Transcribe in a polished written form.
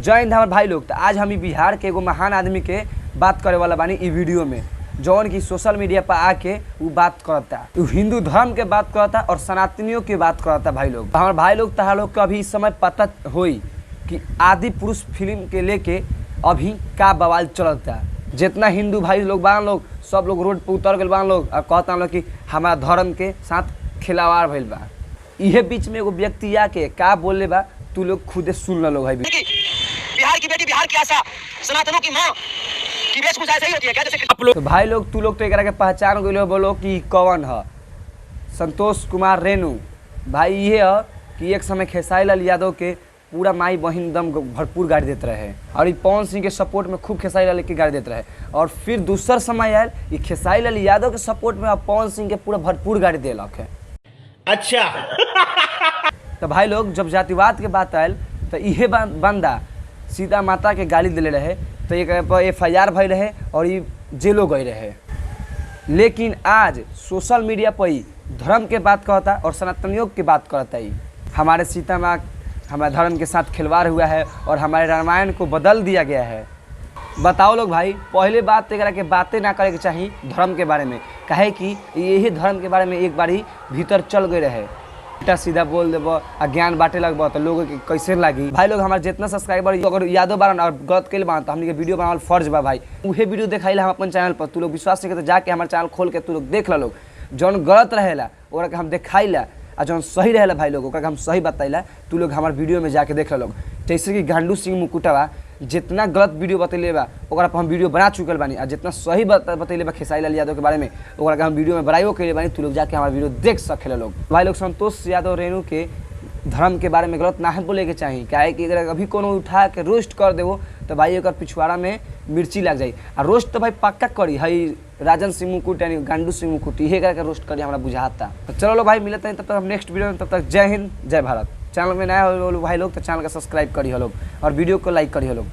जय हिंद हमारे भाई लोग। तो आज हम बिहार के एगो महान आदमी के बात करे वाला बानी ई वीडियो में, जौन की सोशल मीडिया पर आके वो बात करता, वो हिंदू धर्म के बात करता और सनातनियों की बात करता। भाई लोग, हमारे भाई लोग तहा लोग को अभी इस समय पता होई कि आदि पुरुष फिल्म के लेके अभी का बवाल चलता। जितना हिंदू भाई लोग बान लोग सब लोग रोड पर उतर गए बान लोग और कहता लोग कि हमारा धर्म के साथ खिलावाड़ भइल बा। इहे बीच में एगो व्यक्ति आके का बोले बा, तू लोग खुदे सुन लो भाई। बिहार की बेटी, बिहार की आशा, सनातनों की माँ की वेशभूषा ऐसे ही होती है क्या? जैसे आप लोग तो भाई लोग तू लोग तो एकरा के पहचान गइलो, बोलो कि कौन है? संतोष कुमार रेणु भाई। ये है कि एक समय खेसारी लाल यादव के पूरा माई बहिन दम भरपूर गाड़ी देते रहे और पवन सिंह के सपोर्ट में खूब खेसारी लाल के गाड़ी देते रहे। और फिर दूसरा समय आयल ये खेसारी लाल यादव के सपोर्ट में पवन सिंह के पूरा भरपूर गाड़ी दिलक है। अच्छा तो भाई लोग जब जातिवाद के बात आयल तो इहे बंदा सीता माता के गाली दिले रहे, तो एक FIR भई रहे और ये जेलो गए रहे। लेकिन आज सोशल मीडिया पर ही धर्म के बात कहता और सनातनियों की बात करता ही। हमारे सीता माँ हमारे धर्म के साथ खिलवाड़ हुआ है और हमारे रामायण को बदल दिया गया है। बताओ लोग भाई, पहले बात एक के बातें ना करे के चाहिए धर्म के बारे में, कहे कि यही धर्म के बारे में एक बार ही भीतर चल गए रहे। उल्टा सीधा बोल देव और ज्ञान बांटे लगब तो लोगों के कैसे लगी। भाई लोग हमारे जितना सब्सक्राइबर अगर यादव बारन और गलत के बान तो हमने वीडियो बनावल फर्ज बा भाई। उहे वीडियो दिखाई हम अपन चैनल पर, तू लोग विश्वास नहीं करते जाके हमारे चैनल खोल के तू लोग देख लो। लोग जौन गलत रहेला ओकरा के हम दिखाईला और जौन सही रहेला भाई लोग ओकरा के हम सही बताइला, तू लोग हमारे वीडियो में जाके देख लो। जैसे कि गांडू सिंह मुकुटवा जितना गलत वीडियो बतैले बा ओकरा पर हम वीडियो बना चुकल बानी और जितना सही बतैले बा खेसारी लाल यादव के बारे में ओकरा के हम वीडियो में बनाइयो कैले बानी। तू लोग जाके हमारा वीडियो देख सकेला लोग। भाई लोग संतोष यादव रेणु के धर्म के बारे में गलत ना बोले के चाहिए, क्या कि अगर अभी कोनो उठा के रोस्ट कर देवो तो भाई एक पिछवाड़ा में मिर्ची लग जाए। और रोस्ट तो भाई पक्का करी हई राजन सिंह मुकुट यानी गांडू सिंह मुकुट इहे करके रोस्ट करी हमारा बुझाता। तो चलो लो भाई, मिलते हैं तब तक हम नेक्स्ट वीडियो में। तब तक जय हिंद जय भारत। चैनल में नया हो भाई लोग तो चैनल का सब्सक्राइब करी हो लोग और वीडियो को लाइक करी हो लोग।